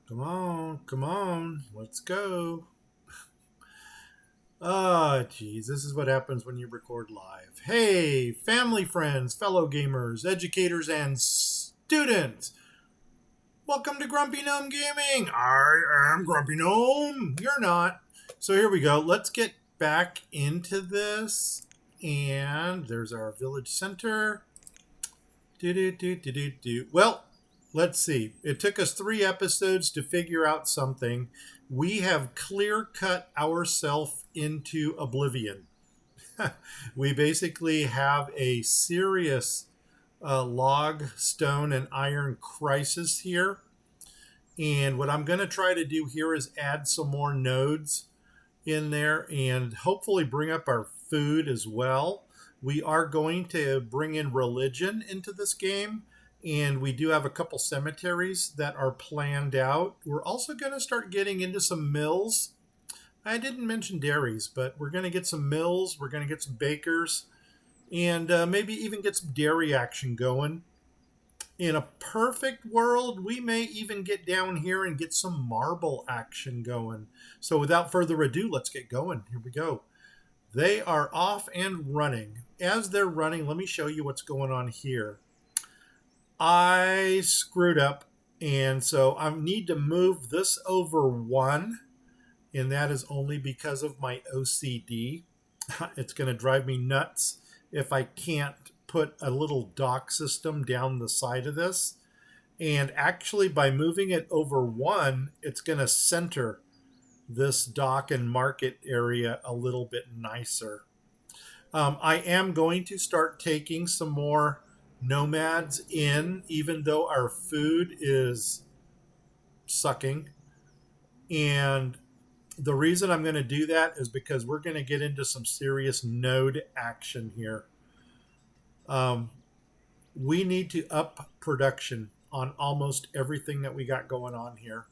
Come on, let's go. Ah, geez, this is what happens when you record live. Hey, family, friends, fellow gamers, educators, and students. Welcome to Grumpy Gnome Gaming. I am Grumpy Gnome. You're not. So here we go. Let's get back into this. And there's our village center. Well, let's see. It took us 3 episodes to figure out something. We have clear cut ourselves into oblivion. We basically have a serious log, stone, and iron crisis here. And what I'm going to try to do here is add some more nodes in there and hopefully bring up our food as well. We are going to bring in religion into this game, and we do have a couple cemeteries that are planned out. We're also going to start getting into some mills. I didn't mention dairies, but we're going to get some mills, we're going to get some bakers, and maybe even get some dairy action going. In a perfect world, we may even get down here and get some marble action going. So without further ado, let's get going. Here we go. They are off and running. As they're running, let me show you what's going on here. I screwed up, and so I need to move this over 1, and that is only because of my OCD. It's going to drive me nuts if I can't put a little dock system down the side of this. And actually, by moving it over 1, it's going to center this dock and market area a little bit nicer. I am going to start taking some more nomads in, even though our food is sucking. And the reason I'm going to do that is because we're going to get into some serious node action here. We need to up production on almost everything that we got going on here.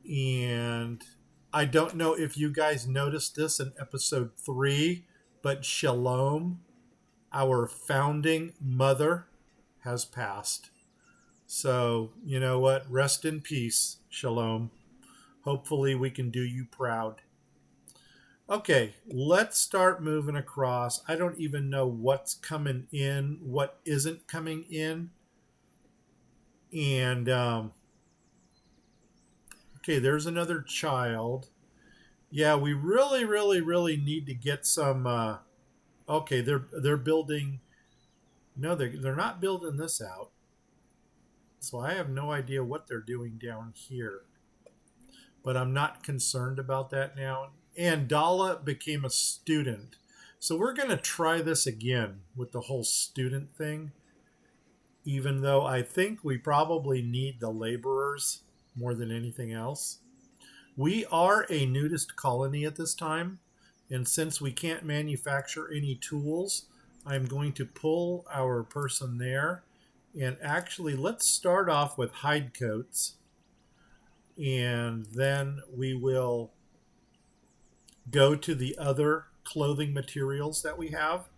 And I don't know if you guys noticed this in episode 3, but Shalom, our founding mother, has passed. So, you know what? Rest in peace, Shalom. Hopefully, we can do you proud. Okay, let's start moving across. I don't even know what's coming in, what isn't coming in. And, okay, there's another child. Yeah, we really need to get some. Okay, they're building. No, they're not building this out. So I have no idea what they're doing down here. But I'm not concerned about that now. And Dala became a student. So we're going to try this again with the whole student thing. Even though I think we probably need the laborers more than anything else. We are a nudist colony at this time. And since we can't manufacture any tools, I'm going to pull our person there. And actually, let's start off with hide coats. And then we will go to the other clothing materials that we have.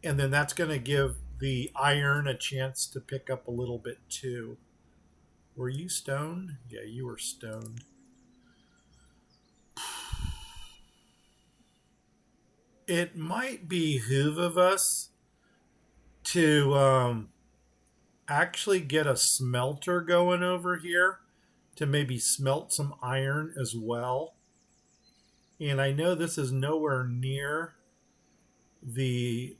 And then that's going to give the iron a chance to pick up a little bit too. Were you stoned? Yeah, you were stoned. It might behoove of us to actually get a smelter going over here to maybe smelt some iron as well. And I know this is nowhere near the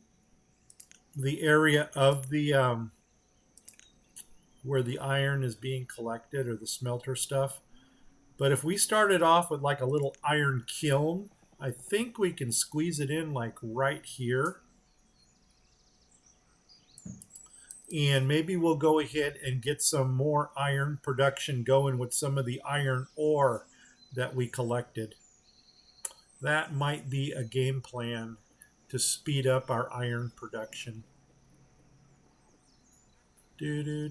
area of the where the iron is being collected or the smelter stuff. But if we started off with like a little iron kiln, I think we can squeeze it in like right here. And maybe we'll go ahead and get some more iron production going with some of the iron ore that we collected. That might be a game plan to speed up our iron production. Do.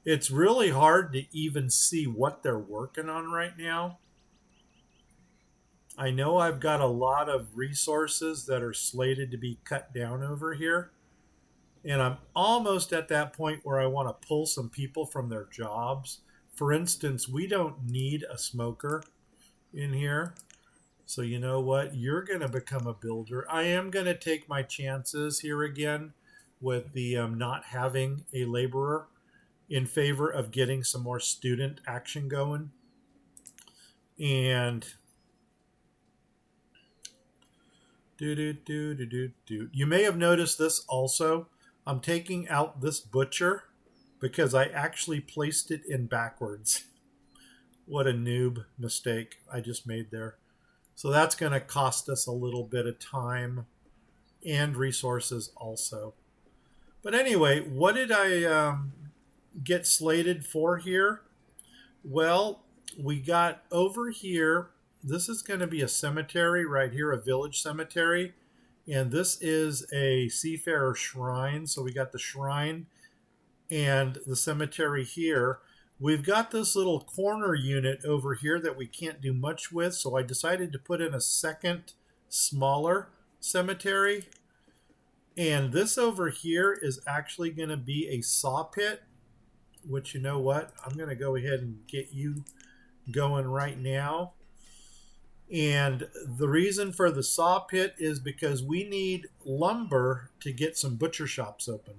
It's really hard to even see what they're working on right now. I know I've got a lot of resources that are slated to be cut down over here. And I'm almost at that point where I want to pull some people from their jobs. For instance, we don't need a smoker in here. So you know what? You're going to become a builder. I am going to take my chances here again with the not having a laborer in favor of getting some more student action going. And you may have noticed this also. I'm taking out this butcher because I actually placed it in backwards. What a noob mistake I just made there. So that's going to cost us a little bit of time and resources also. But anyway, what did I get slated for here? Well, we got over here. This is going to be a cemetery right here, a village cemetery. And this is a seafarer shrine. So we got the shrine and the cemetery here. We've got this little corner unit over here that we can't do much with. So I decided to put in a second, smaller cemetery. And this over here is actually going to be a saw pit, which you know what? I'm going to go ahead and get you going right now. And the reason for the saw pit is because we need lumber to get some butcher shops open.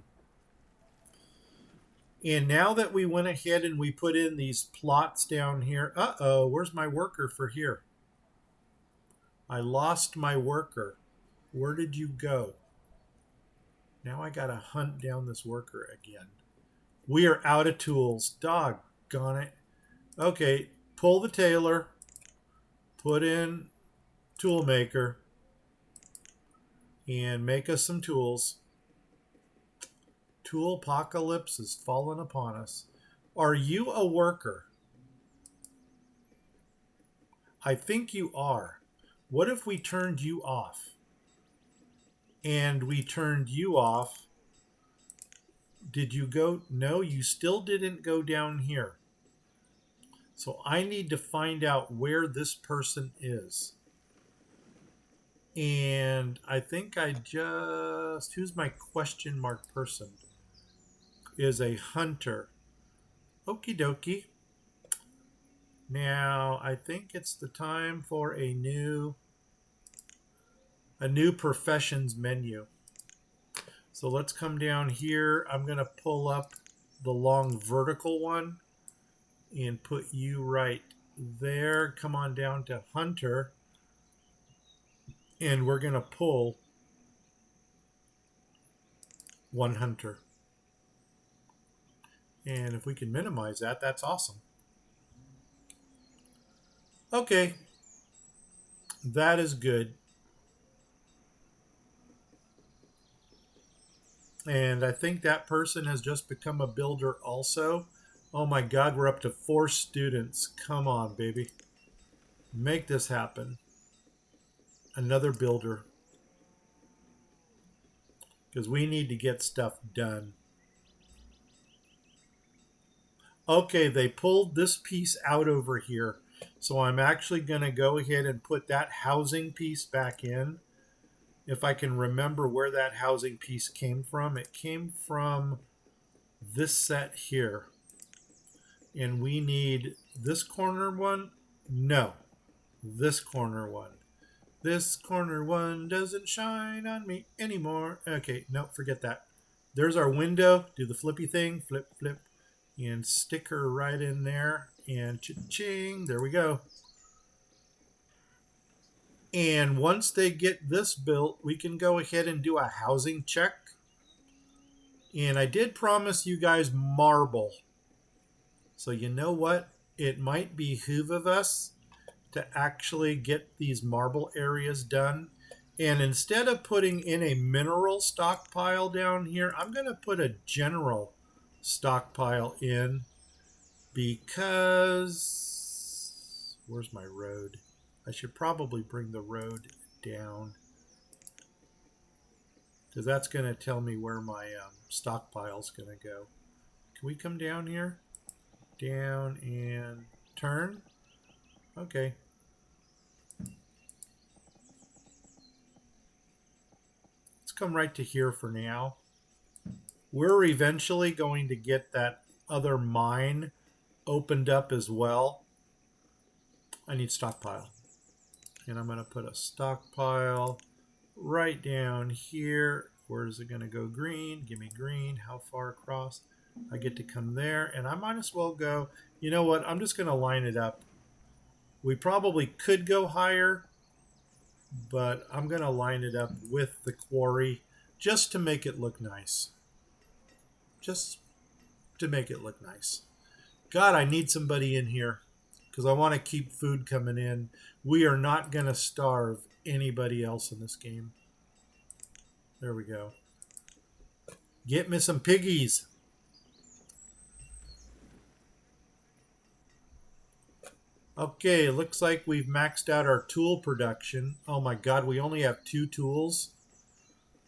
And now that we went ahead and we put in these plots down here, where's my worker for here? I lost my worker. Where did you go? Now I got to hunt down this worker again. We are out of tools. Doggone it. Okay, pull the tailor, put in tool maker, and make us some tools. Tool apocalypse has fallen upon us. Are you a worker? I think you are. What if we turned you off? And we turned you off. Did you go? No, you still didn't go down here. So I need to find out where this person is. And I think who's my question mark person? Is a hunter. Okie dokie. Now I think it's the time for a new professions menu. So let's come down here. I'm going to pull up the long vertical one and put you right there. Come on down to hunter. And we're going to pull one hunter. And if we can minimize that, that's awesome. Okay. That is good. And I think that person has just become a builder also. Oh my God, we're up to 4 students. Come on, baby. Make this happen. Another builder. Because we need to get stuff done. Okay, they pulled this piece out over here. So I'm actually going to go ahead and put that housing piece back in. If I can remember where that housing piece came from. It came from this set here. And we need this corner one. No, this corner one. This corner one doesn't shine on me anymore. Okay, no, forget that. There's our window. Do the flippy thing. Flip, flip. And stick her right in there. And cha-ching. There we go. And once they get this built, we can go ahead and do a housing check. And I did promise you guys marble. So you know what? It might behoove of us to actually get these marble areas done. And instead of putting in a mineral stockpile down here, I'm going to put a general stockpile in because... Where's my road? I should probably bring the road down because that's going to tell me where my stockpile's going to go. Can we come down here? Down and turn. Okay. Let's come right to here for now. We're eventually going to get that other mine opened up as well. I need stockpile. And I'm going to put a stockpile right down here. Where is it going to go? Green. Give me green. How far across? I get to come there. And I might as well go. You know what? I'm just going to line it up. We probably could go higher, but I'm going to line it up with the quarry just to make it look nice. Just to make it look nice. God, I need somebody in here because I want to keep food coming in. We are not going to starve anybody else in this game. There we go. Get me some piggies. Okay, looks like we've maxed out our tool production. Oh my God, we only have 2 tools.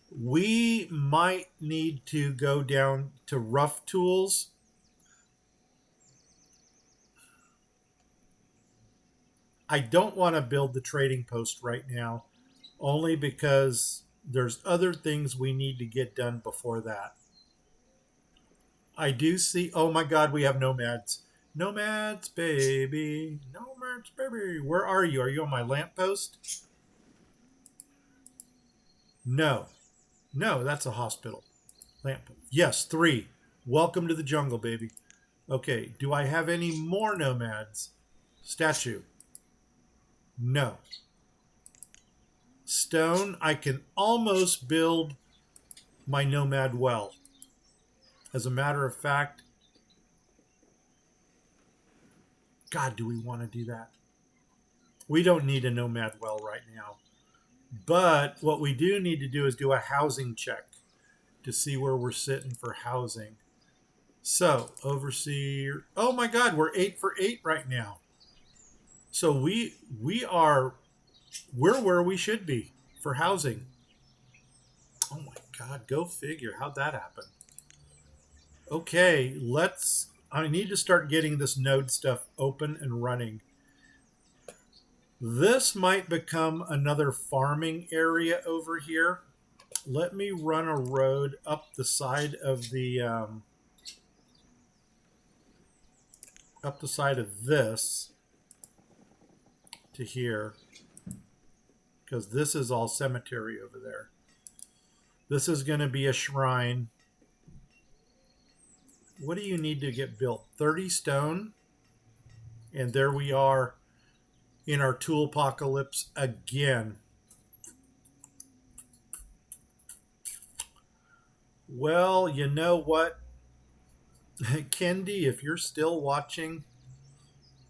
We might need to go down to rough tools. I don't want to build the trading post right now, only because there's other things we need to get done before that. I do see, oh my God, we have nomads. Nomads, baby. Nomads, baby. Where are you? Are you on my lamppost? No. No, that's a hospital. Lamppost. Yes, 3. Welcome to the jungle, baby. Okay, do I have any more nomads? Statue. No. Stone, I can almost build my nomad well. As a matter of fact, God, do we want to do that? We don't need a nomad well right now. But what we do need to do is do a housing check to see where we're sitting for housing. So, overseer. Oh my God, we're 8 for 8 right now. So we're where we should be for housing. Oh my God, go figure. How'd that happen? Okay, I need to start getting this node stuff open and running. This might become another farming area over here. Let me run a road up the side of this to here, because this is all cemetery over there. This is going to be a shrine. What do you need to get built? 30 stone. And there we are in our tool apocalypse again. Well, you know what? Kendi, if you're still watching,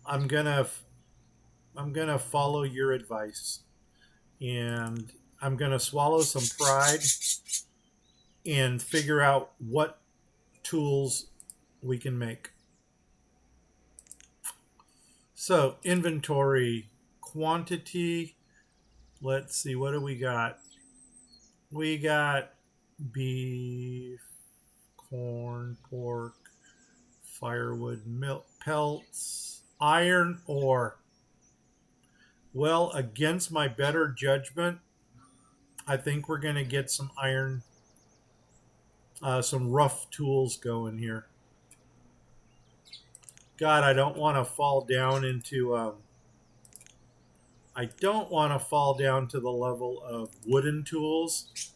I'm gonna follow your advice. And I'm gonna swallow some pride and figure out what tools we can make. So, inventory, quantity. Let's see, what do we got? We got beef, corn, pork, firewood, milk, pelts, iron ore. Well, against my better judgment, I think we're going to get some iron, some rough tools going here. God, I don't want to fall down into I don't want to fall down to the level of wooden tools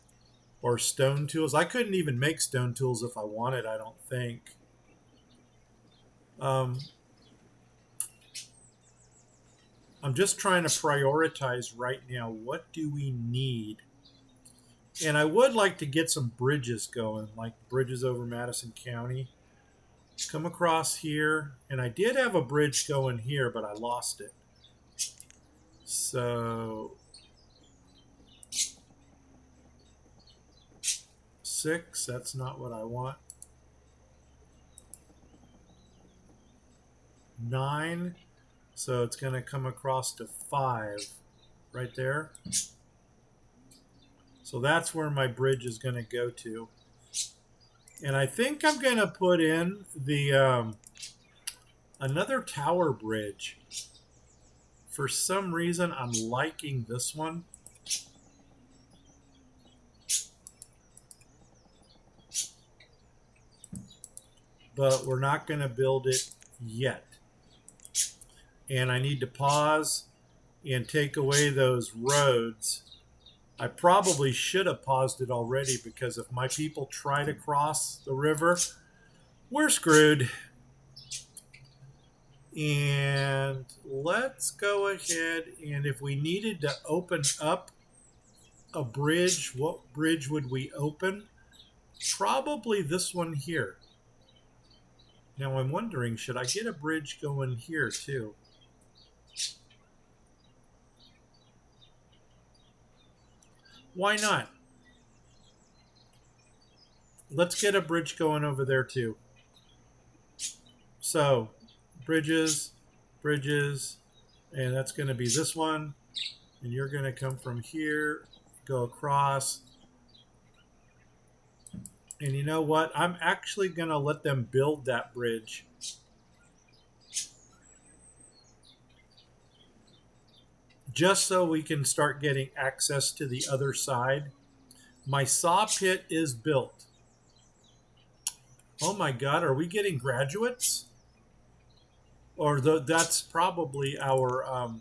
or stone tools. I couldn't even make stone tools if I wanted, I don't think. I'm just trying to prioritize right now. What do we need? And I would like to get some bridges going, like bridges over Madison County. Come across here. And I did have a bridge going here, but I lost it. So 6, that's not what I want. 9, so it's going to come across to 5 right there. So that's where my bridge is going to go to. And I think I'm going to put in the another tower bridge. For some reason, I'm liking this one. but we're not going to build it yet. And I need to pause and take away those roads. I probably should have paused it already, because if my people try to cross the river, we're screwed. And let's go ahead, and if we needed to open up a bridge, what bridge would we open? Probably this one here. Now I'm wondering, should I get a bridge going here too? Why not? Let's get a bridge going over there too. So, bridges, bridges, and that's going to be this one. And you're going to come from here, go across. And you know what? I'm actually going to let them build that bridge. Just so we can start getting access to the other side. My saw pit is built. Oh my God, are we getting graduates? Or that's probably our...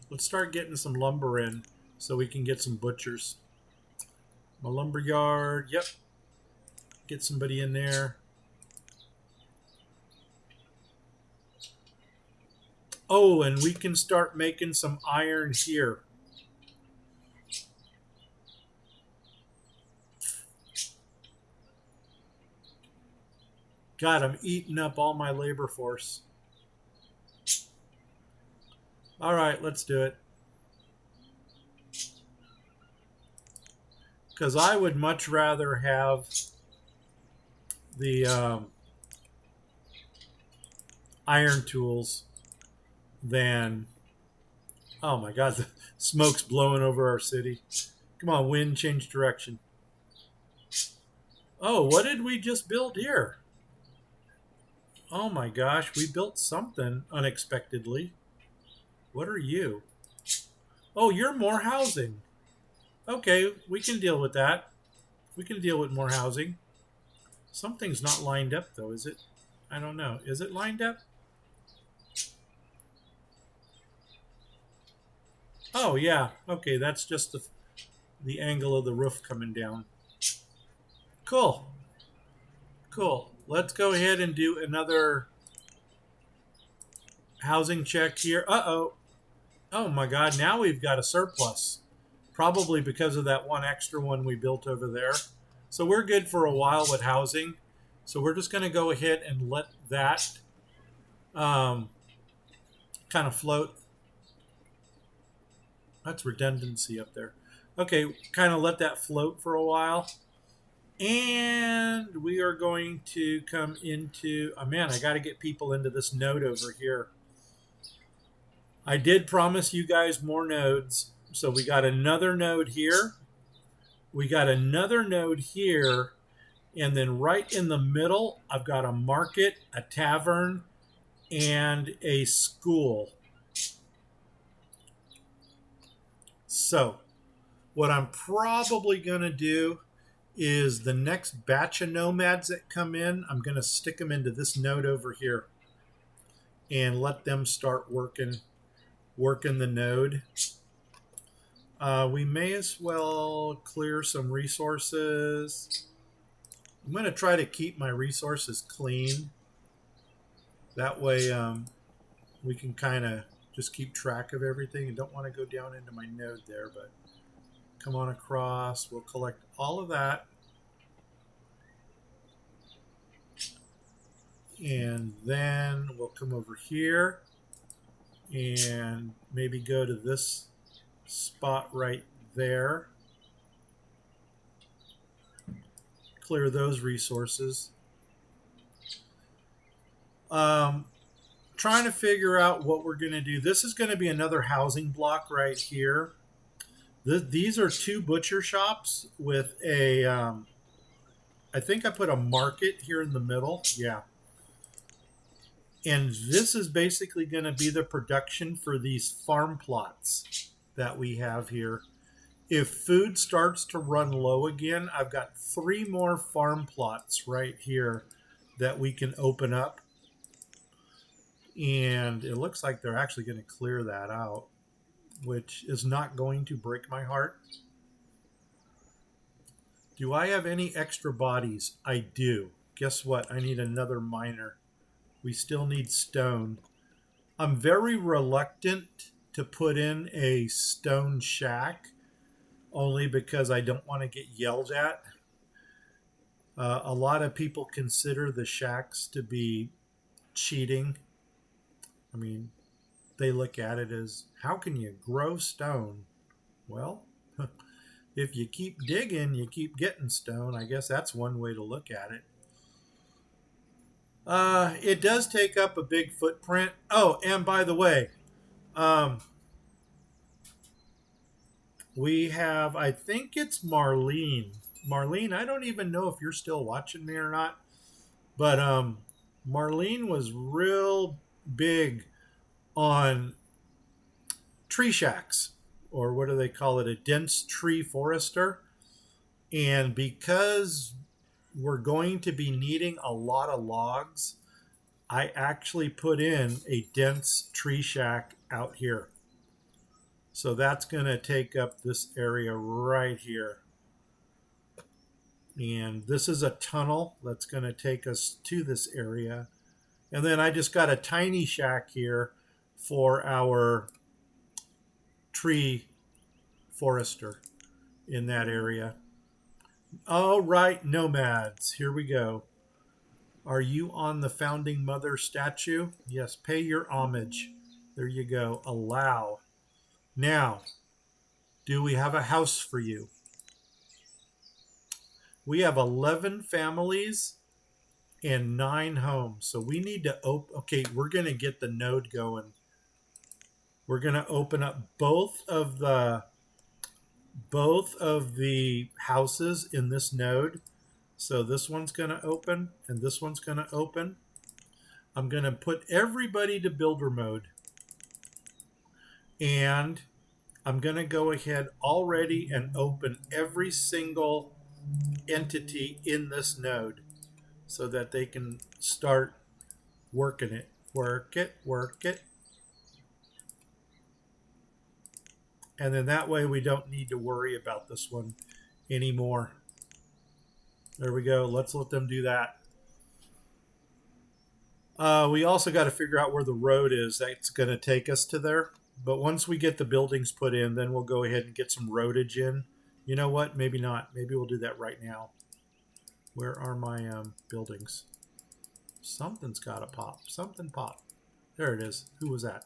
let's start getting some lumber in so we can get some butchers. My lumber yard, yep. Get somebody in there. Oh, and we can start making some iron here. God, I'm eating up all my labor force. All right, let's do it. Because I would much rather have the iron tools than... Oh my God, the smoke's blowing over our city. Come on, wind, change direction. Oh, what did we just build here? Oh my gosh, we built something unexpectedly. What are you? Oh, you're more housing. Okay, we can deal with that. We can deal with more housing. Something's not lined up though, is it? I don't know. Is it lined up? Oh yeah, okay, that's just the angle of the roof coming down. Cool. Cool. Let's go ahead and do another housing check here. Uh-oh. Oh my God, now we've got a surplus. Probably because of that one extra one we built over there. So we're good for a while with housing. So we're just going to go ahead and let that kind of float. That's redundancy up there. Okay, kind of let that float for a while. And we are going to come into... Oh man, I got to get people into this node over here. I did promise you guys more nodes. So we got another node here. We got another node here. And then right in the middle, I've got a market, a tavern, and a school. So what I'm probably going to do is the next batch of nomads that come in, I'm going to stick them into this node over here and let them start working the node. We may as well clear some resources. I'm going to try to keep my resources clean. That way we can kind of just keep track of everything. I don't want to go down into my node there, but come on across. We'll collect all of that. And then we'll come over here and maybe go to this spot right there. Clear those resources. Trying to figure out what we're going to do. This is going to be another housing block right here. These are two butcher shops with a... I think I put a market here in the middle. Yeah. And this is basically going to be the production for these farm plots that we have here. If food starts to run low again, I've got 3 more farm plots right here that we can open up. And it looks like they're actually going to clear that out, which is not going to break my heart. Do I have any extra bodies? I do. Guess what? I need another miner. We still need stone. I'm very reluctant to put in a stone shack only because I don't want to get yelled at. A lot of people consider the shacks to be cheating. I mean, they look at it as, how can you grow stone? Well, if you keep digging, you keep getting stone. I guess that's one way to look at it. It does take up a big footprint. Oh, and by the way, um, we have, I think it's Marlene. Marlene, I don't even know if you're still watching me or not, but Marlene was real big on tree shacks, or what do they call it? A dense tree forester. And because we're going to be needing a lot of logs, I actually put in a dense tree shack out here. So that's going to take up this area right here. And this is a tunnel that's going to take us to this area. And then I just got a tiny shack here for our tree forester in that area. All right, nomads, here we go. Are you on the founding mother statue? Yes, pay your homage. There you go. Allow. Now, do we have a house for you? We have 11 families and 9 homes. So we need to open. Okay, we're going to get the node going. We're going to open up both of the houses in this node. So this one's going to open and this one's going to open. I'm going to put everybody to builder mode. And I'm going to go ahead already and open every single entity in this node so that they can start working it. Work it, work it. And then that way we don't need to worry about this one anymore. There we go. Let's let them do that. We also got to figure out where the road is that's going to take us to there. But once we get the buildings put in, then we'll go ahead and get some roadage in. You know what? Maybe not. Maybe we'll do that right now. Where are my buildings? Something's got to pop. Something pop. There it is. Who was that?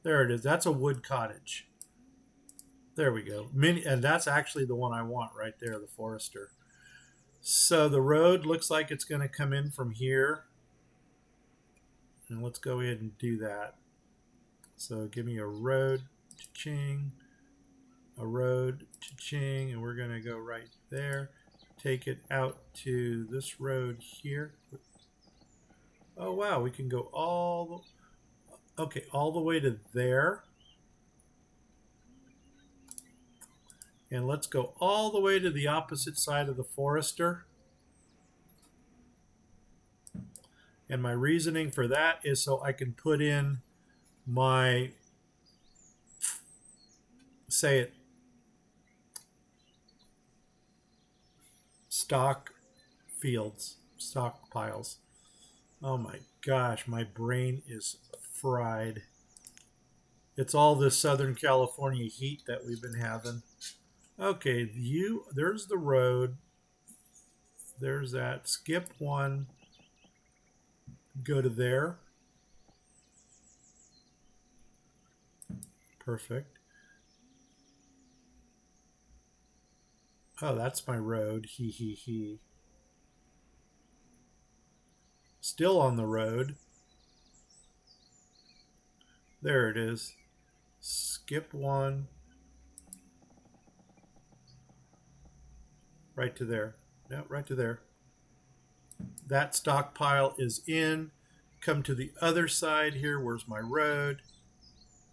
There it is. That's a wood cottage. There we go. And that's actually the one I want right there, the forester. So the road looks like it's going to come in from here. And let's go ahead and do that. So give me a road, cha-ching, a road, cha-ching, and we're going to go right there. Take it out to this road here. Oh, wow, we can go all the way to there. And let's go all the way to the opposite side of the forester. And my reasoning for that is so I can put in my, say it, stock fields, stockpiles. Oh my gosh, my brain is fried. It's all this Southern California heat that we've been having. Okay, there's the road. There's that. Skip one. Go to there. Perfect. Oh, that's my road. He, he, he. Still on the road. There it is. Skip one. Right to there. No, right to there. That stockpile is in. Come to the other side here. Where's my road?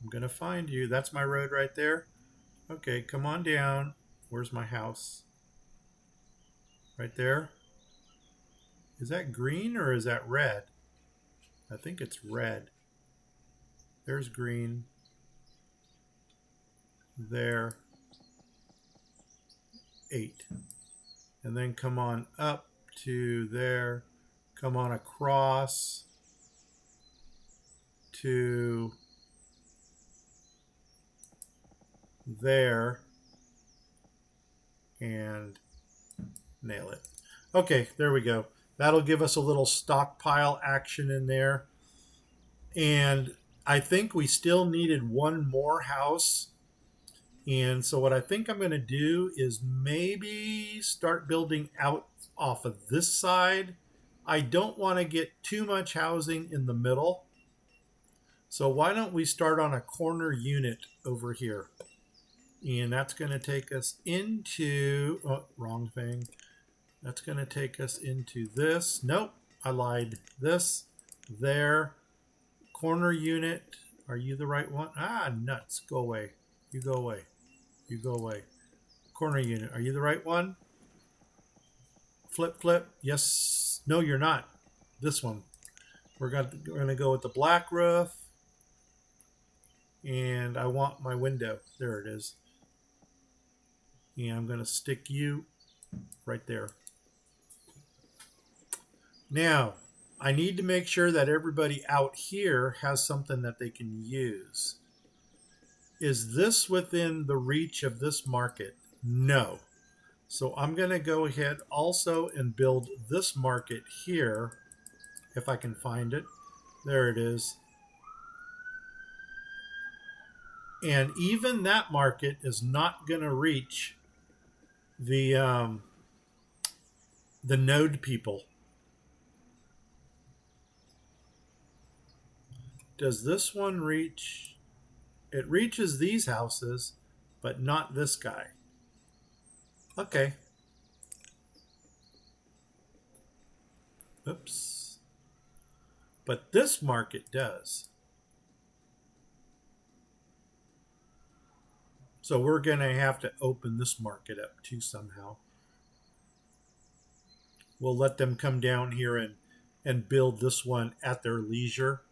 I'm going to find you. That's my road right there. Okay, come on down. Where's my house? Right there. Is that green or is that red? I think it's red. There's green. There. 8. And then come on up to there. Come on across to there. And nail it. Okay, there we go. That'll give us a little stockpile action in there. And I think we still needed one more house. And so what I think I'm going to do is maybe start building out off of this side. I don't want to get too much housing in the middle. So why don't we start on a corner unit over here? And that's going to take us into, oh, wrong thing. That's going to take us into this. Nope, I lied. This, there, corner unit. Are you the right one? Ah, nuts. Go away. You go away. You go away. Corner unit. Are you the right one? Flip, flip. Yes. No, you're not. This one. We're going to go with the black roof. And I want my window. There it is. And I'm going to stick you right there. Now, I need to make sure that everybody out here has something that they can use. Is this within the reach of this market? No. So I'm going to go ahead also and build this market here, if I can find it. There it is. And even that market is not going to reach the node people. Does this one reach? It reaches these houses, but not this guy. Okay. Oops. But this market does. So we're going to have to open this market up too somehow. We'll let them come down here and build this one at their leisure.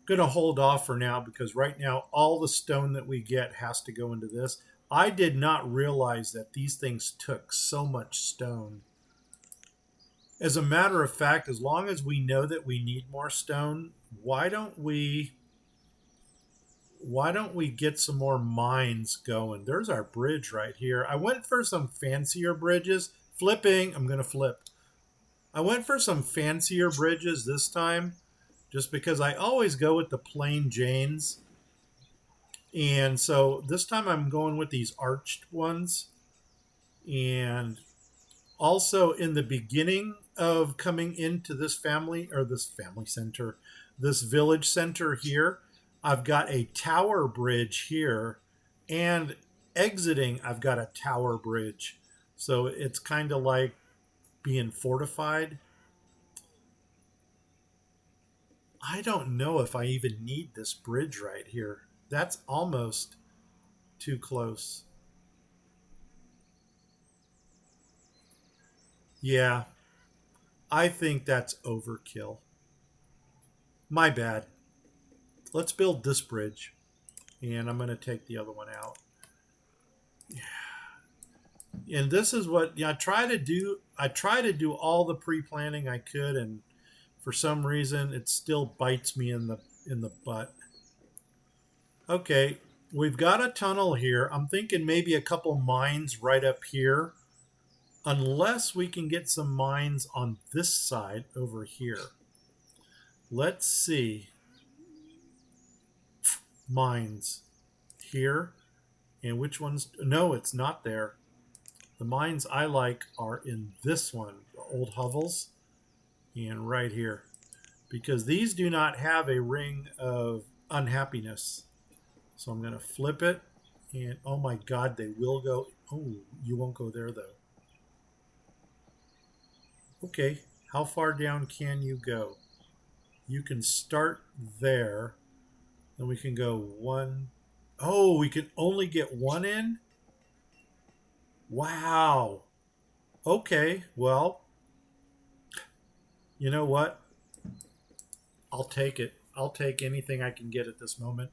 Going to hold off for now because right now all the stone that we get has to go into this. I did not realize that these things took so much stone. As a matter of fact, as long as we know that we need more stone, why don't we get some more mines going? There's our bridge right here. I went for some fancier bridges. Flipping, I'm going to flip. I went for some fancier bridges this time just because I always go with the plain Janes. And so this time I'm going with these arched ones. And also in the beginning of coming into this family center, this village center here, I've got a tower bridge here, and exiting I've got a tower bridge. So it's kind of like being fortified. I don't know if I even need this bridge right here. That's almost too close. Yeah, I think that's overkill. My bad. Let's build this bridge. And I'm going to take the other one out. And this is what I try to do. I try to do all the pre-planning I could, and for some reason it still bites me in the butt. Okay, we've got a tunnel here. I'm thinking maybe a couple mines right up here. Unless we can get some mines on this side over here. Let's see. Mines here. And which ones? No, it's not there. The mines I like are in this one, the old hovels, and right here. Because these do not have a ring of unhappiness. So I'm going to flip it. And oh my God, they will go. Oh, you won't go there though. Okay. How far down can you go? You can start there. And we can go one. Oh, we can only get one in? Wow. Okay, well, you know what? I'll take it. I'll take anything I can get at this moment.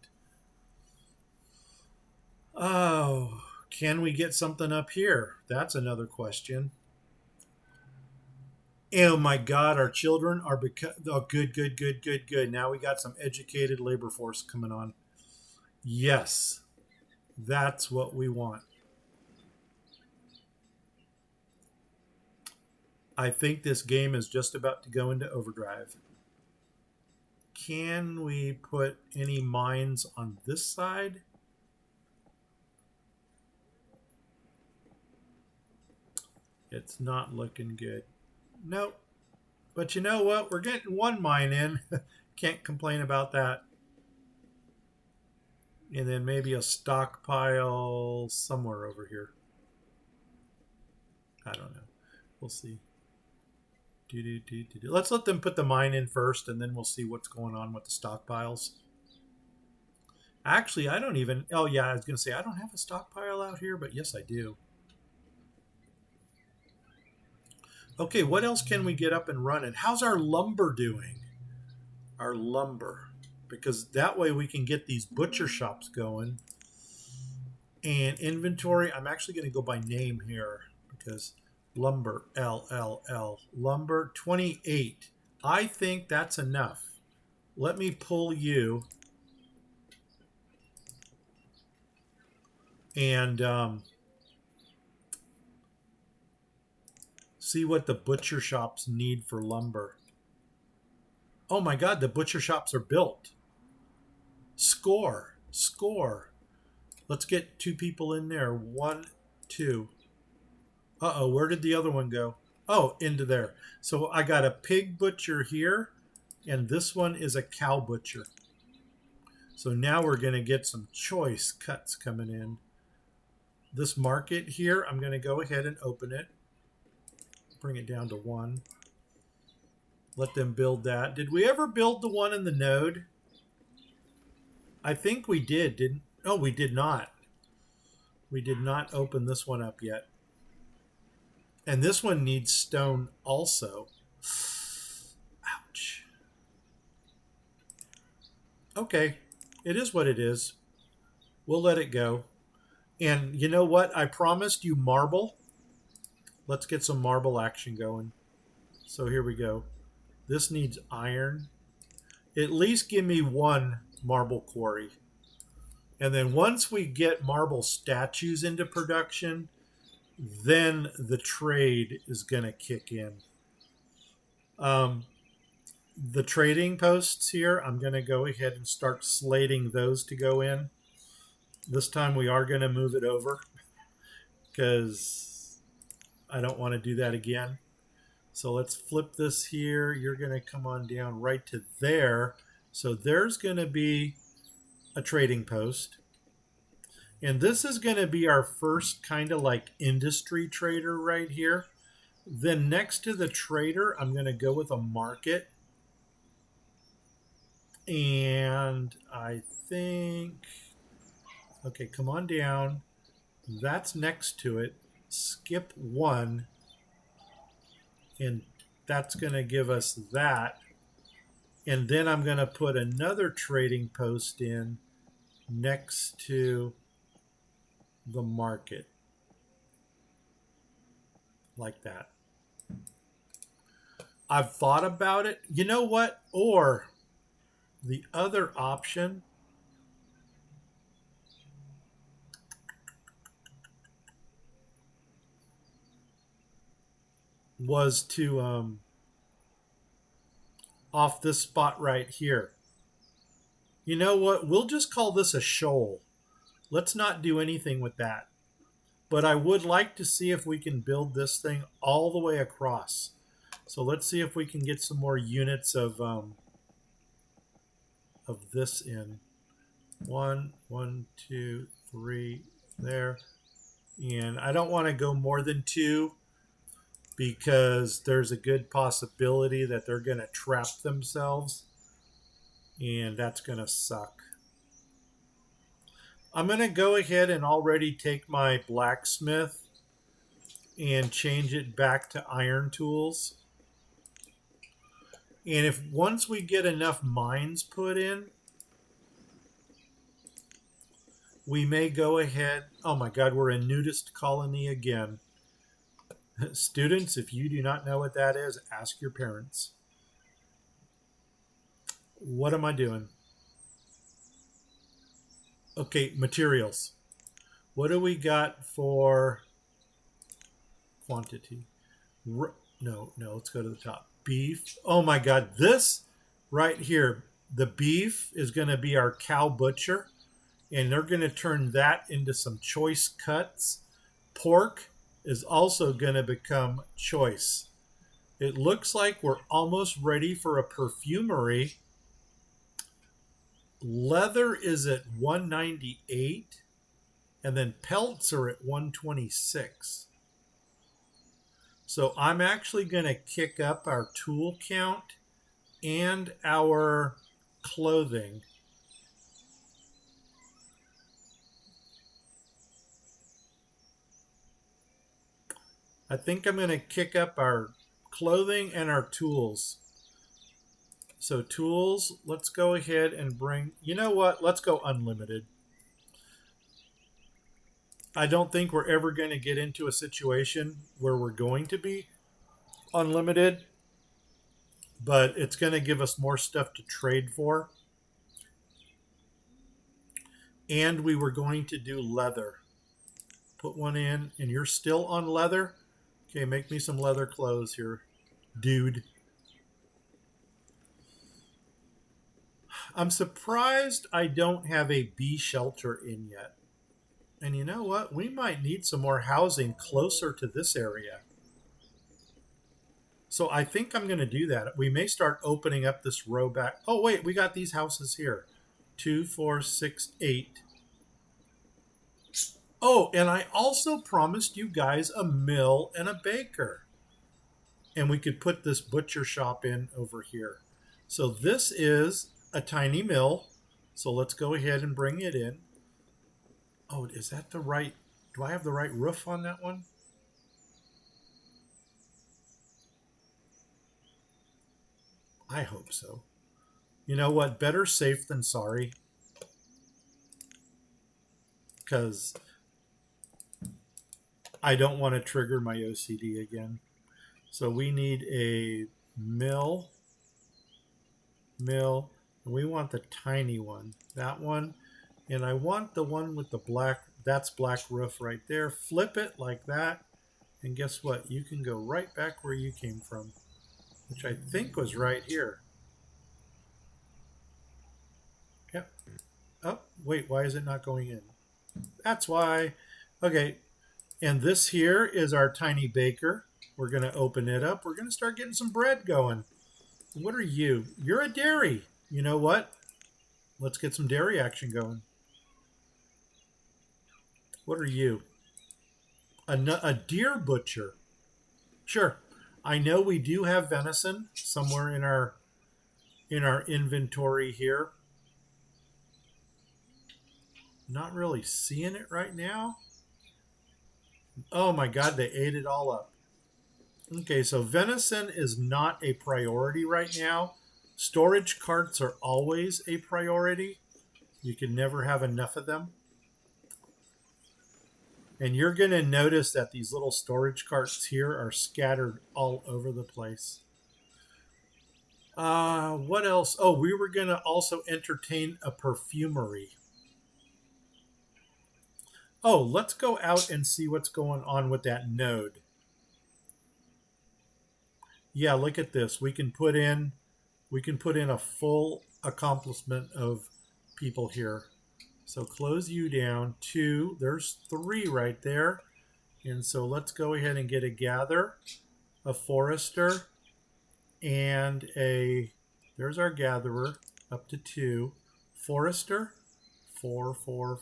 Oh, can we get something up here? That's another question. Oh my God, our children are oh, good, good, good, good, good. Now we got some educated labor force coming on. Yes, that's what we want. I think this game is just about to go into overdrive. Can we put any mines on this side? It's not looking good. Nope. But you know what? We're getting one mine in. Can't complain about that. And then maybe a stockpile somewhere over here. I don't know. We'll see. Let's let them put the mine in first, and then we'll see what's going on with the stockpiles. Actually, I don't even. Oh, yeah, I was going to say I don't have a stockpile out here, but yes, I do. Okay, what else can we get up and running? How's our lumber doing? Our lumber. Because that way we can get these butcher shops going. And inventory, I'm actually going to go by name here because lumber, LLL, lumber 28. I think that's enough. Let me pull you and see what the butcher shops need for lumber. Oh my God, the butcher shops are built. Score, score. Let's get two people in there. One, two. Uh-oh, where did the other one go? Oh, into there. So I got a pig butcher here, and this one is a cow butcher. So now we're going to get some choice cuts coming in. This market here, I'm going to go ahead and open it. Bring it down to 1. Let them build that. Did we ever build the one in the node? I think we did, didn't? Oh, we did not. We did not open this one up yet. And this one needs stone also. Ouch. Okay, it is what it is. We'll let it go. And you know what? I promised you marble. Let's get some marble action going. So here we go. This needs iron. At least give me 1 marble quarry. And then once we get marble statues into production, then the trade is going to kick in. The trading posts here, I'm going to go ahead and start slating those to go in. This time we are going to move it over because I don't want to do that again. So let's flip this here. You're going to come on down right to there. So there's going to be a trading post. And this is going to be our first kind of like industry trader right here. Then next to the trader, I'm going to go with a market. And I think, okay, come on down. That's next to it. Skip 1. And that's going to give us that. And then I'm going to put another trading post in next to the market. Like that. I've thought about it. You know what? Or the other option was to off this spot right here. You know what? We'll just call this a shoal. Let's not do anything with that. But I would like to see if we can build this thing all the way across. So let's see if we can get some more units of this in. 1, 1, 2, 3, there. And I don't want to go more than 2. because there's a good possibility that they're going to trap themselves, and that's going to suck. I'm going to go ahead and already take my blacksmith and change it back to iron tools. And if once we get enough mines put in, we may go ahead. Oh my God, we're in nudist colony again. Students, if you do not know what that is, ask your parents. What am I doing? Okay, materials. What do we got for quantity? No, let's go to the top. Beef. Oh my God, this right here, the beef is going to be our cow butcher, and they're going to turn that into some choice cuts. Pork is also going to become choice. It looks like we're almost ready for a perfumery. Leather is at 198, and then pelts are at 126. So I'm actually going to kick up our tool count and our clothing. I think I'm going to kick up our clothing and our tools. So tools, let's go ahead and bring, you know what? Let's go unlimited. I don't think we're ever going to get into a situation where we're going to be unlimited, but it's going to give us more stuff to trade for. And we were going to do leather. Put one in, and you're still on leather? Okay, make me some leather clothes here, dude. I'm surprised I don't have a bee shelter in yet. And you know what? We might need some more housing closer to this area. So I think I'm going to do that. We may start opening up this row back. Oh, wait, we got these houses here. 2, 4, 6, 8. Oh, and I also promised you guys a mill and a baker. And we could put this butcher shop in over here. So this is a tiny mill. So let's go ahead and bring it in. Oh, is that the right? Do I have the right roof on that one? I hope so. You know what? Better safe than sorry. Because I don't want to trigger my OCD again. So we need a mill, and we want the tiny one, that one. And I want the one with the black, that's black roof right there. Flip it like that. And guess what? You can go right back where you came from, which I think was right here. Yep. Oh, wait, why is it not going in? That's why. Okay, and this here is our tiny baker. We're going to open it up. We're going to start getting some bread going. What are you? You're a dairy. You know what? Let's get some dairy action going. What are you? A deer butcher. Sure. I know we do have venison somewhere in our inventory here. Not really seeing it right now. Oh my God, they ate it all up. Okay, so venison is not a priority right now. Storage carts are always a priority. You can never have enough of them. And you're going to notice that these little storage carts here are scattered all over the place. What else? Oh, we were going to also entertain a perfumery. Oh, let's go out and see what's going on with that node. Yeah, look at this. We can put in a full accomplishment of people here. So close you down. 2. There's 3 right there. And so let's go ahead and get a gather, a forester, and there's our gatherer up to 2. Forester, 4,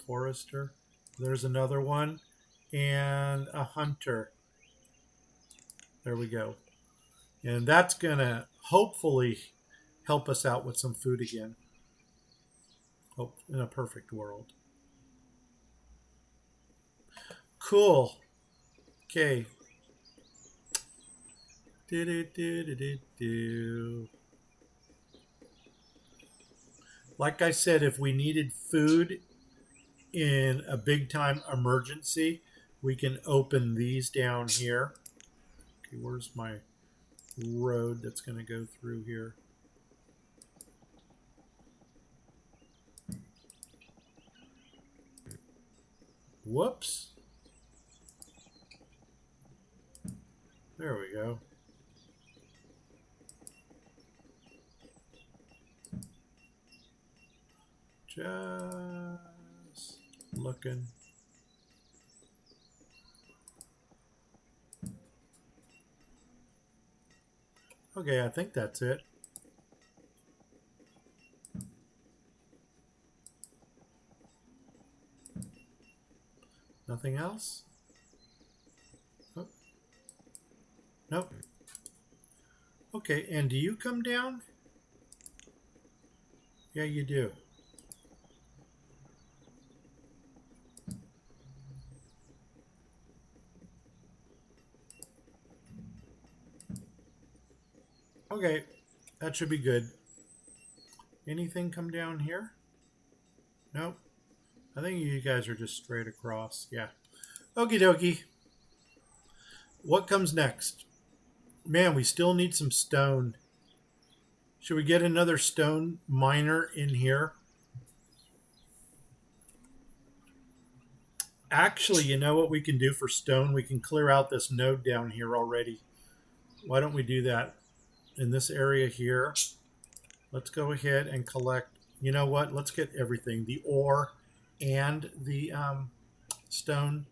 forester. There's another one. And a hunter. There we go. And that's going to hopefully help us out with some food again. Hope in a perfect world. Cool. Okay. Like I said, if we needed food in a big time emergency, we can open these down here. Okay, where's my road that's going to go through here? Whoops. There we go. Just looking. Okay, I think that's it. Nothing else? Oh. Nope. Okay, and do you come down? Yeah, you do. Okay, that should be good. Anything come down here? Nope. I think you guys are just straight across. Yeah. Okie dokie. What comes next? Man, we still need some stone. Should we get another stone miner in here? Actually, you know what we can do for stone? We can clear out this node down here already. Why don't we do that in this area here? Let's go ahead and collect. You know what? Let's get everything. The ore and the stone.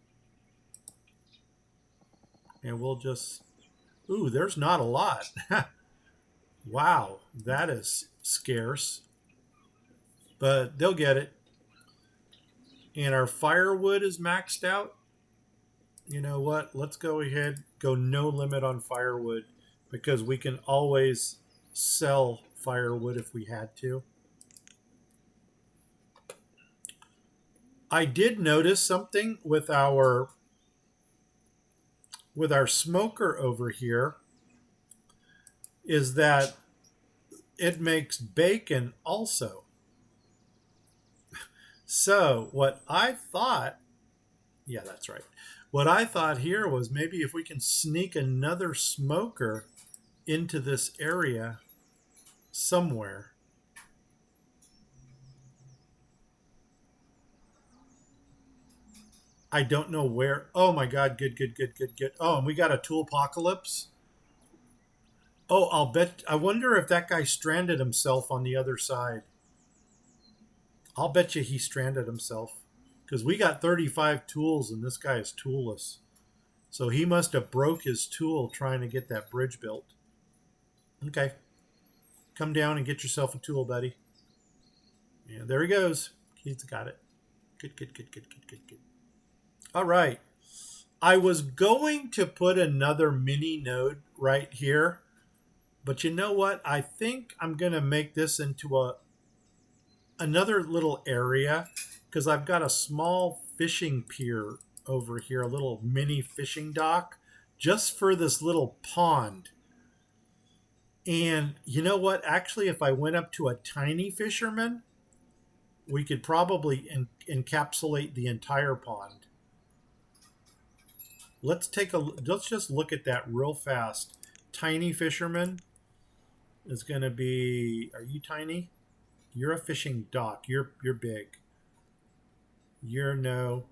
And we'll just... Ooh, there's not a lot. Wow, that is scarce. But they'll get it. And our firewood is maxed out. You know what? Let's go ahead, go no limit on firewood, because we can always sell firewood if we had to. I did notice something with our smoker over here, is that it makes bacon also. So what I thought, yeah, that's right. What I thought here was maybe if we can sneak another smoker into this area somewhere. I don't know where. Oh my God, good, good, good, good, good. Oh, and we got a tool apocalypse. Oh, I'll bet. I wonder if that guy stranded himself on the other side. I'll bet you he stranded himself. Because we got 35 tools and this guy is toolless. So he must have broke his tool trying to get that bridge built. Okay. Come down and get yourself a tool, buddy. Yeah, there he goes. He's got it. Good, good, good, good, good, good, good. All right. I was going to put another mini node right here. But you know what? I think I'm going to make this into another little area, because I've got a small fishing pier over here, a little mini fishing dock, just for this little pond. And you know what? Actually, if I went up to a tiny fisherman, we could probably encapsulate the entire pond. Let's just look at that real fast. Tiny fisherman is going to be. Are you tiny? You're a fishing dock. You're big. You're no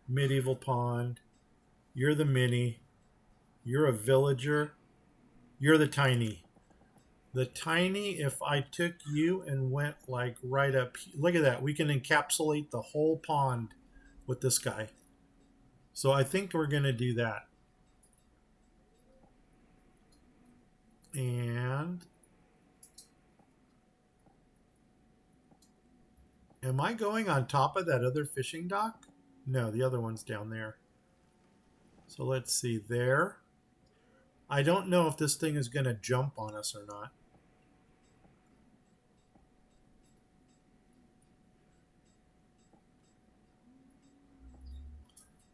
medieval pond. You're the mini. You're a villager. You're the tiny. The tiny, if I took you and went like right up, look at that. We can encapsulate the whole pond with this guy. So I think we're going to do that. And am I going on top of that other fishing dock? No, the other one's down there. So let's see there. I don't know if this thing is going to jump on us or not.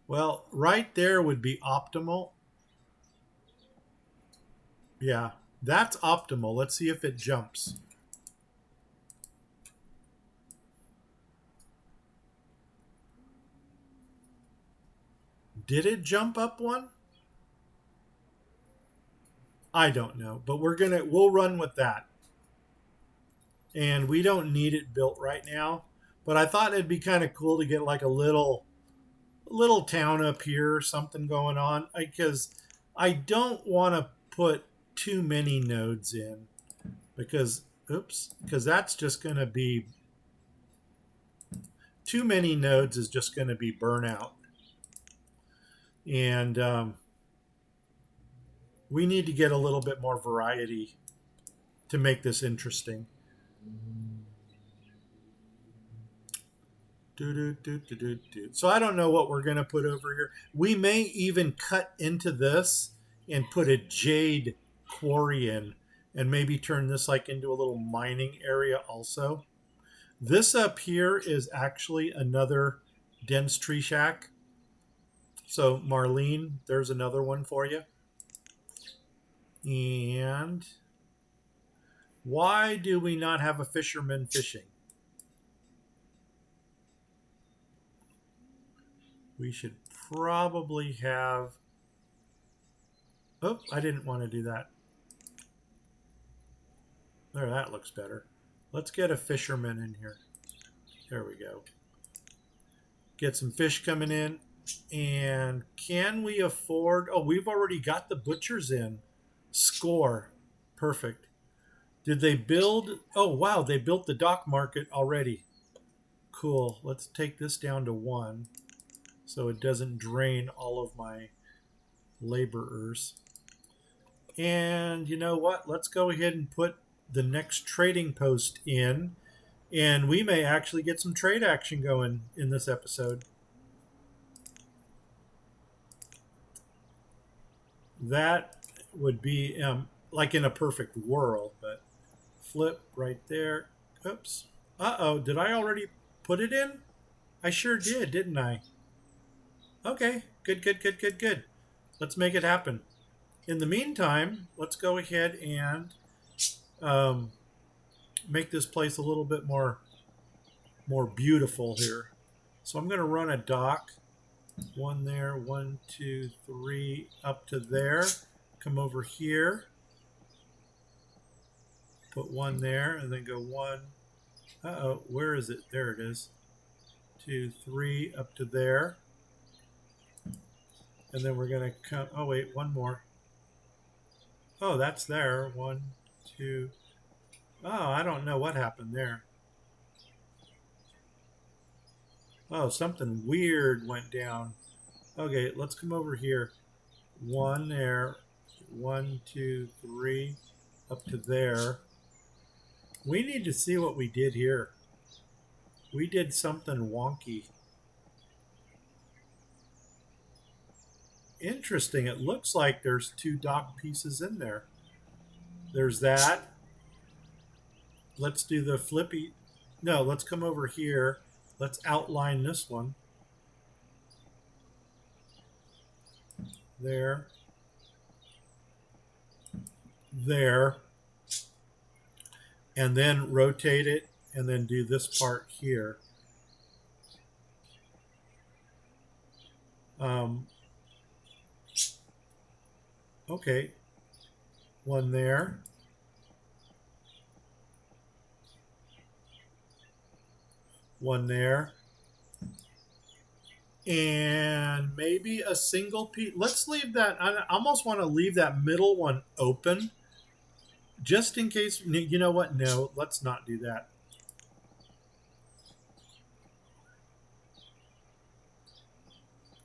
Well, right there would be optimal. Yeah, that's optimal. Let's see if it jumps. Did it jump up one? I don't know, but we'll run with that. And we don't need it built right now, but I thought it'd be kind of cool to get like a little town up here, something going on, because I don't want to put too many nodes in because oops, because that's just going to be too many nodes is just going to be burnout. And we need to get a little bit more variety to make this interesting. So I don't know what we're going to put over here. We may even cut into this and put a jade quarry in and maybe turn this like into a little mining area also. This up here is actually another dense tree shack. So Marlene, there's another one for you. And why do we not have a fisherman fishing? We should probably have... Oh, I didn't want to do that. There, that looks better. Let's get a fisherman in here. There we go. Get some fish coming in. And can we afford... Oh, we've already got the butchers in. Score. Perfect. Did they build... Oh, wow, they built the dock market already. Cool. Let's take this down to 1 so it doesn't drain all of my laborers. And you know what? Let's go ahead and put the next trading post in, and we may actually get some trade action going in this episode. That would be like in a perfect world, but flip right there. Oops. Uh-oh, did I already put it in? I sure did, didn't I? Okay, good, good, good, good, good. Let's make it happen. In the meantime, let's go ahead and make this place a little bit more beautiful here. So I'm going to run a dock. 1 there, 1, 2, 3, up to there. Come over here. Put 1 there, and then go 1. Uh-oh, where is it? There it is. 2, 3, up to there. And then we're going to come... Oh, wait, 1 more. Oh, that's there. 1, 2... Oh, I don't know what happened there. Oh, something weird went down. Okay, let's come over here. 1 there. 1, 2, 3. Up to there. We need to see what we did here. We did something wonky. Interesting. It looks like there's 2 dock pieces in there. There's that. Let's do the flippy. No, let's come over here. Let's outline this one. There. There. And then rotate it and then do this part here. Okay. 1 there. 1 there. And maybe a single piece. Let's leave that. I almost want to leave that middle one open. Just in case. You know what? No, let's not do that.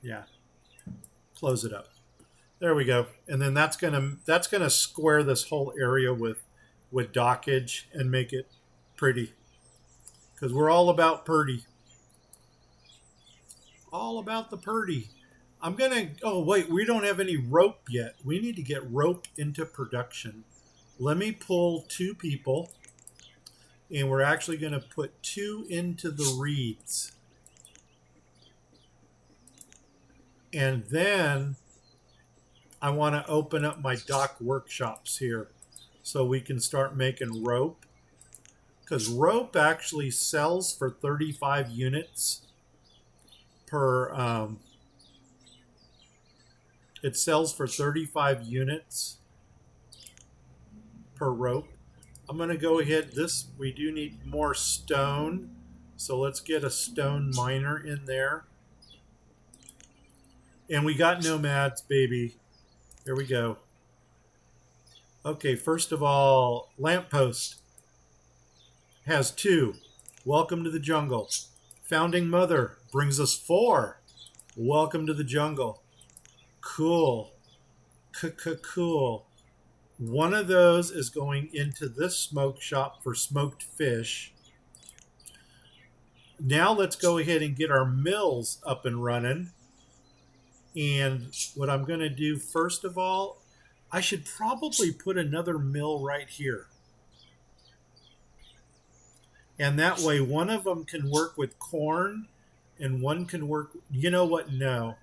Yeah. Close it up. There we go. And then that's gonna square this whole area with dockage and make it pretty. Because we're all about purdy. All about the purdy. I'm going to, oh, wait, we don't have any rope yet. We need to get rope into production. Let me pull 2 people, and we're actually going to put 2 into the reeds. And then I want to open up my dock workshops here so we can start making rope. Because rope actually sells for 35 units per, it sells for 35 units per rope. I'm going to go ahead, we do need more stone. So let's get a stone miner in there. And we got nomads, baby. There we go. Okay, first of all, lamppost has 2. Welcome to the jungle. Founding mother brings us 4. Welcome to the jungle. Cool. Cool. One of those is going into this smoke shop for smoked fish. Now let's go ahead and get our mills up and running. And what I'm going to do first of all, I should probably put another mill right here. And that way one of them can work with corn and one can work, you know what, no.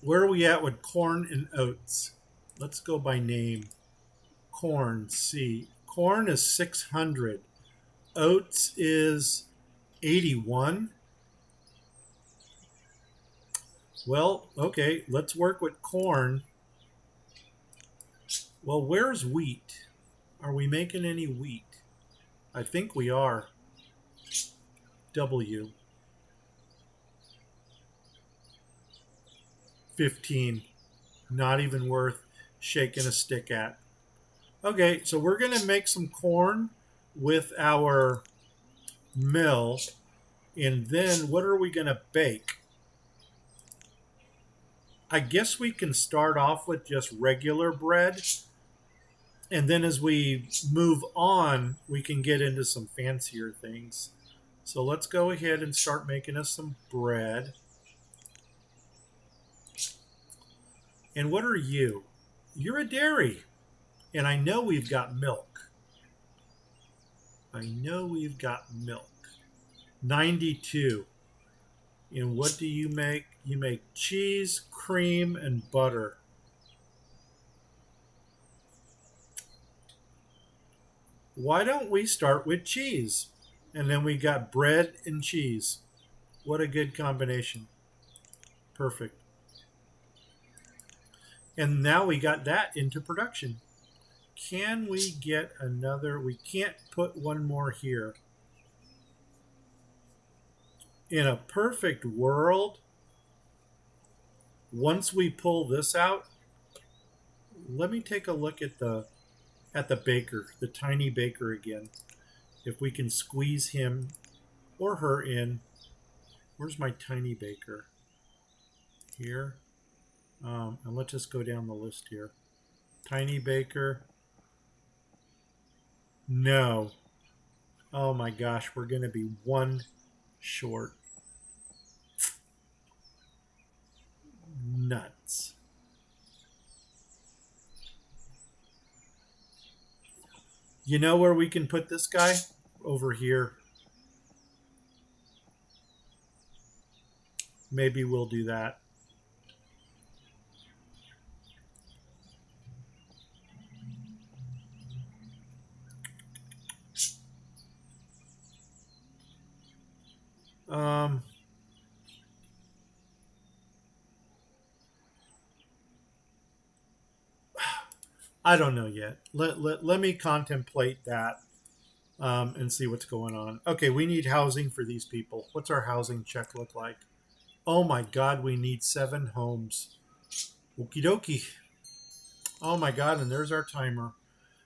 Where are we at with corn and oats? Let's go by name. Corn, C. Corn is 600. Oats is 81. Well, okay, let's work with corn. Well, where's wheat? Are we making any wheat? I think we are. W. 15. Not even worth shaking a stick at. Okay, so we're going to make some corn with our mill. And then what are we going to bake? I guess we can start off with just regular bread. And then as we move on, we can get into some fancier things. So let's go ahead and start making us some bread. And what are you? You're a dairy. And I know we've got milk. I know we've got milk. 92. And what do you make? You make cheese, cream, and butter. Why don't we start with cheese? And then we got bread and cheese. What a good combination. Perfect. And now we got that into production. Can we get another? We can't put one more here. In a perfect world, once we pull this out, let me take a look at the baker, the tiny baker again. If we can squeeze him or her in. Where's my tiny baker? Here. And let's just go down the list here. Tiny baker. No. Oh my gosh, we're going to be 1 short. Nuts. You know where we can put this guy? Over here. Maybe we'll do that. I don't know yet. Let me contemplate that and see what's going on. Okay, we need housing for these people. What's our housing check look like? Oh my God, we need 7 homes. Okie dokie. Oh my God, and there's our timer.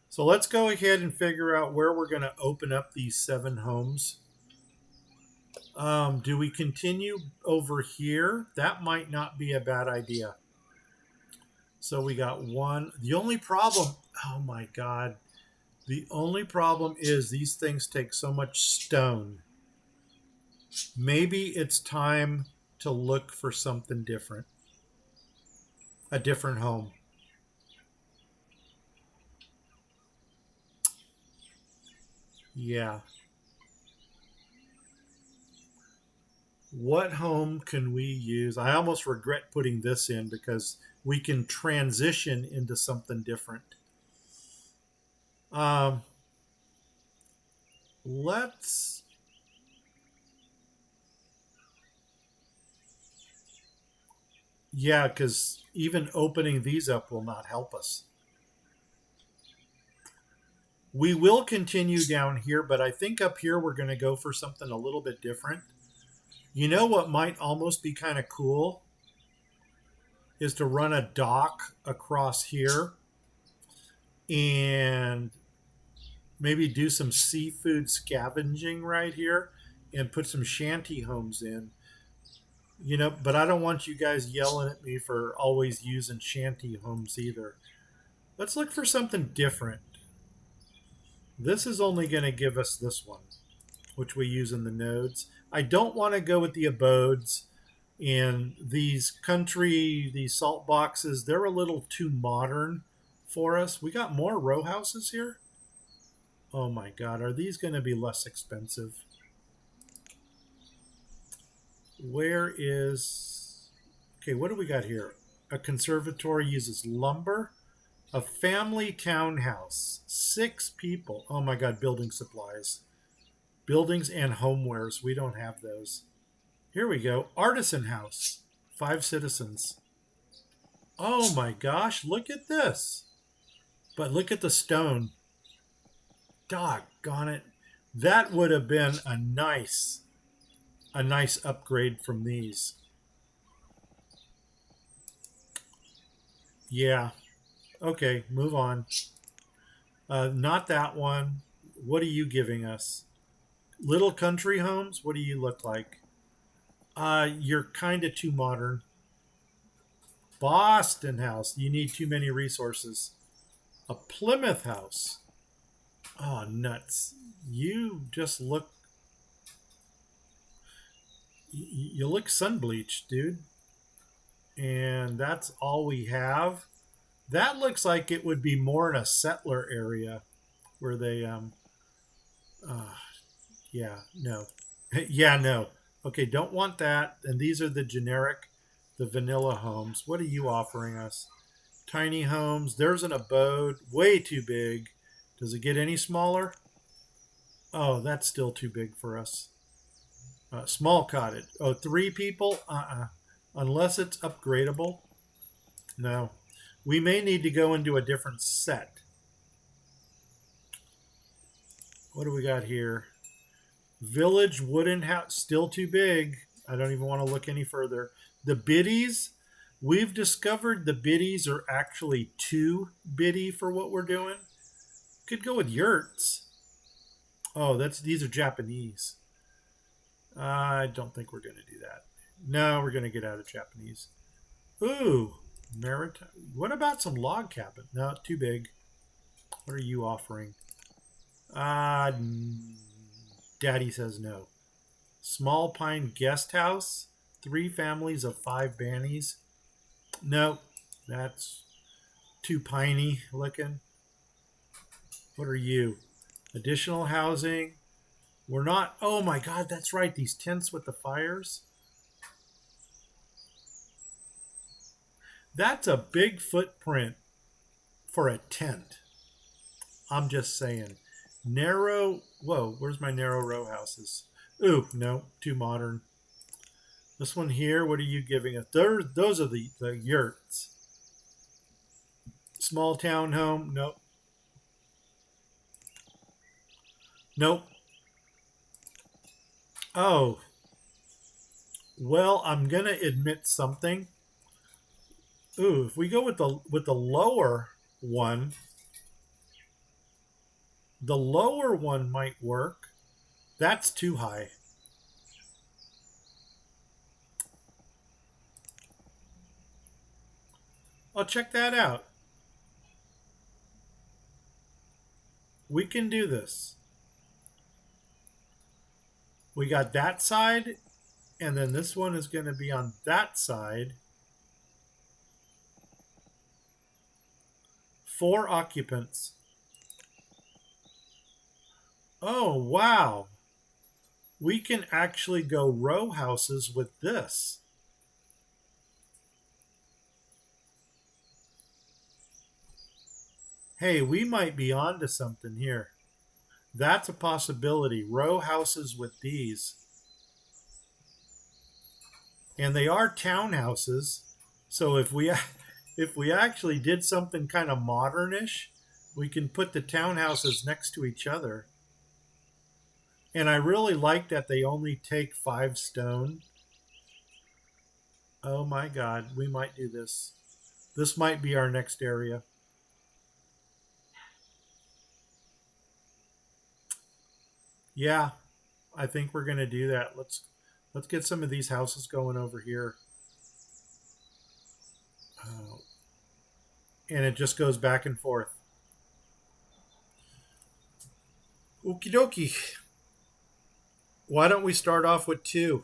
So let's go ahead and figure out where we're going to open up these 7 homes. Do we continue over here? That might not be a bad idea. So we got 1. The only problem, oh my God. The only problem is these things take so much stone. Maybe it's time to look for something different, a different home. Yeah. What home can we use? I almost regret putting this in because we can transition into something different. Um, let's, yeah, because even opening these up will not help us. We will continue down here, but I think up here we're going to go for something a little bit different. You know what might almost be kind of cool is to run a dock across here and maybe do some seafood scavenging right here and put some shanty homes in. But I don't want you guys yelling at me for always using shanty homes either. Let's look for something different. This is only going to give us this one, which we use in the nodes. I don't want to go with the abodes and these salt boxes. They're a little too modern for us. We got more row houses here. Oh my God, are these going to be less expensive? Where is... Okay, what do we got here? A conservatory uses lumber. A family townhouse. 6 people. Oh my God, building supplies. Buildings and homewares. We don't have those. Here we go. Artisan house. 5 citizens. Oh my gosh, look at this. But look at the stone. Doggone it. That would have been a nice upgrade from these. Yeah. Okay, move on. Not that one. What are you giving us? Little country homes? What do you look like? You're kind of too modern. Boston house. You need too many resources. A Plymouth house. Oh, nuts. You just look. You look sun bleached, dude. And that's all we have. That looks like it would be more in a settler area where they uh yeah, no. Yeah, no. Okay, don't want that. And these are the generic, the vanilla homes. What are you offering us? Tiny homes. There's an abode, way too big. Does it get any smaller? Oh, that's still too big for us. Small cottage. Oh, 3 people? Unless it's upgradable. No. We may need to go into a different set. What do we got here? Village wooden house. Still too big. I don't even want to look any further. The biddies. We've discovered the biddies are actually too biddy for what we're doing. Could go with yurts. Oh, these are Japanese. I don't think we're going to do that. No, we're going to get out of Japanese. Ooh, maritime. What about some log cabin? No, too big. What are you offering? Uh, Daddy says no. Small pine guest house. 3 families of 5 bannies. No, that's too piney looking. What are you? Additional housing. We're not. Oh my God, that's right. These tents with the fires. That's a big footprint for a tent. I'm just saying. Narrow. Whoa, where's my narrow row houses? Ooh, no, too modern. This one here, what are you giving us? Those are the yurts. Small town home. Nope. Nope. Oh, well, I'm gonna admit something. Ooh, if we go with the one, the lower one might work. That's too high. I'll check that out. We can do this. We got that side, and then this one is going to be on that side. 4 occupants. Oh, wow. We can actually go row houses with this. Hey, we might be onto something here. That's a possibility. Row houses with these. And they are townhouses. So if we actually did something kind of modernish, we can put the townhouses next to each other. And I really like that they only take 5 stone. Oh my God, we might do this. This might be our next area. Yeah, I think we're gonna do that. Let's get some of these houses going over here. Oh, and it just goes back and forth. Okie dokie. Why don't we start off with 2?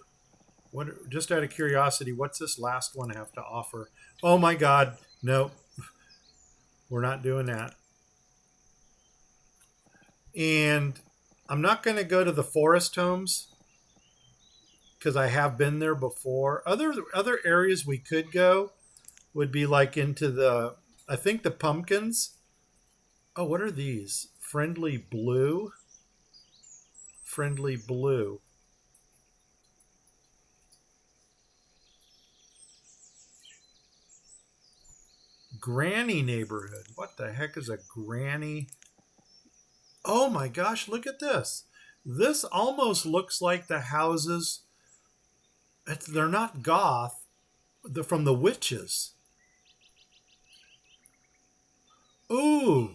What? Just out of curiosity, what's this last one have to offer? Oh my God, no, we're not doing that. And I'm not going to go to the forest homes because I have been there before. Other areas we could go would be like into the, I think the pumpkins. Oh, what are these? Friendly blue. Friendly blue. Granny neighborhood. What the heck is a granny? Oh my gosh, look at this. This almost looks like the houses. They're not goth. They're from the witches. Ooh.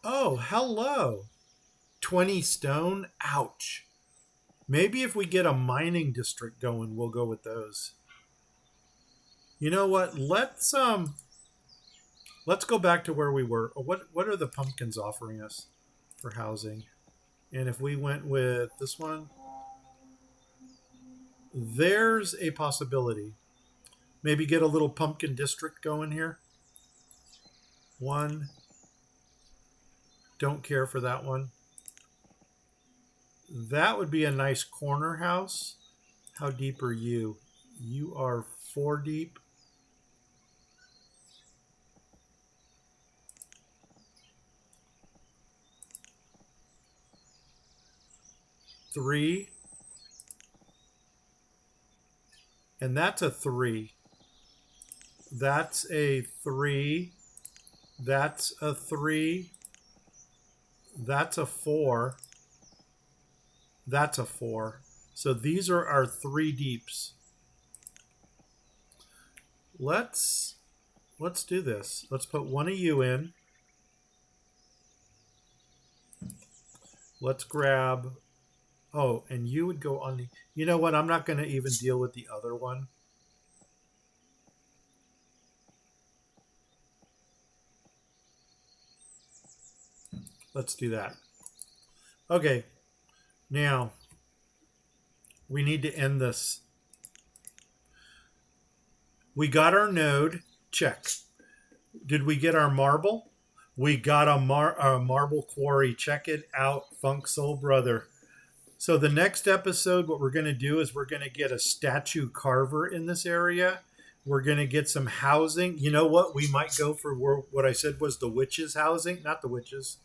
Oh, hello. 20 stone. Ouch. Maybe if we get a mining district going, we'll go with those. You know what? Let's go back to where we were. What are the pumpkins offering us for housing? And if we went with this one, there's a possibility. Maybe get a little pumpkin district going here. 1. Don't care for that one. That would be a nice corner house. How deep are you? You are 4 deep. 3. And that's a 3. That's a 3. That's a 3. That's a 4. That's a 4. So these are our 3 deeps. Let's do this. Let's put one of you in. Let's grab. Oh, and you would go on the. You know what? I'm not going to even deal with the other one. Let's do that. Okay. Now, we need to end this. We got our node. Check. Did we get our marble? We got a marble quarry. Check it out, Funk Soul Brother. So the next episode, what we're going to do is we're going to get a statue carver in this area. We're going to get some housing. You know what? We might go for what I said was the witches' housing. Not the witches.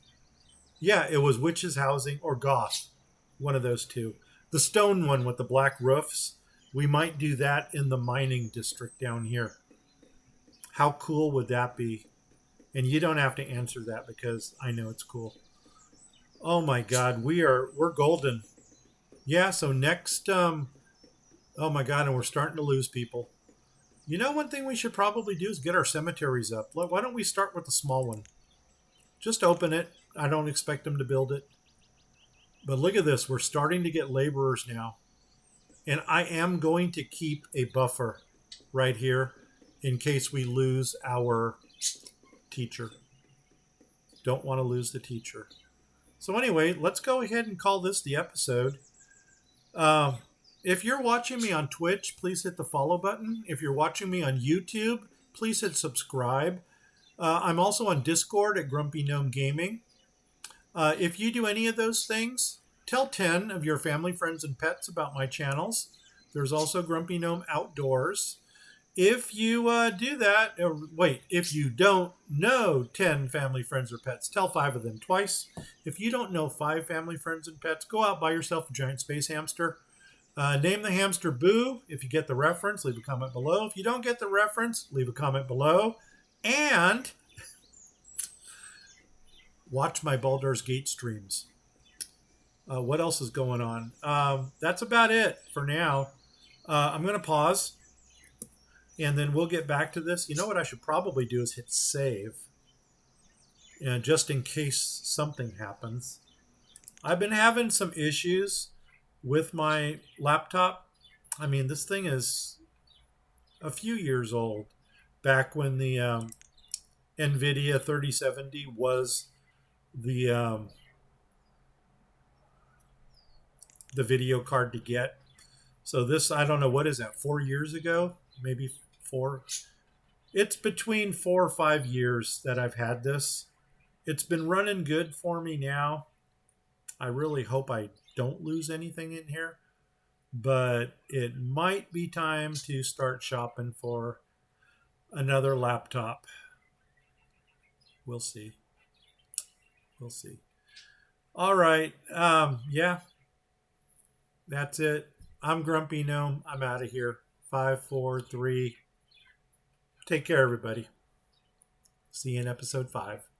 Yeah, it was witches' housing or goth. One of those two. The stone one with the black roofs. We might do that in the mining district down here. How cool would that be? And you don't have to answer that because I know it's cool. Oh my God, we're golden. Yeah, so next oh my God, and we're starting to lose people. You know, one thing we should probably do is get our cemeteries up. Why don't we start with the small one? Just open it. I don't expect them to build it. But look at this. We're starting to get laborers now. And I am going to keep a buffer right here in case we lose our teacher. Don't want to lose the teacher. So anyway, let's go ahead and call this the episode. Uh, if you're watching me on Twitch, please hit the follow button. If you're watching me on YouTube, please hit subscribe. I'm also on Discord at Grumpy Gnome Gaming. If you do any of those things, tell 10 of your family, friends, and pets about my channels. There's also Grumpy Gnome Outdoors. If you do that, if you don't know 10 family, friends, or pets, tell 5 of them twice. If you don't know 5 family, friends, and pets, go out, buy yourself a giant space hamster. Name the hamster Boo. If you get the reference, leave a comment below. If you don't get the reference, leave a comment below. And watch my Baldur's Gate streams. What else is going on? That's about it for now. I'm going to pause. And then we'll get back to this. You know what I should probably do is hit save. And just in case something happens. I've been having some issues with my laptop. I mean, this thing is a few years old. Back when the NVIDIA 3070 was the video card to get. So this, I don't know, what is that, 4 years ago? Maybe 4. It's between 4 or 5 years that I've had this. It's been running good for me now. I really hope I don't lose anything in here, but it might be time to start shopping for another laptop. We'll see. We'll see. All right. Yeah, that's it. I'm Grumpy Gnome. I'm out of here. 5, 4, 3. Take care, everybody. See you in episode 5.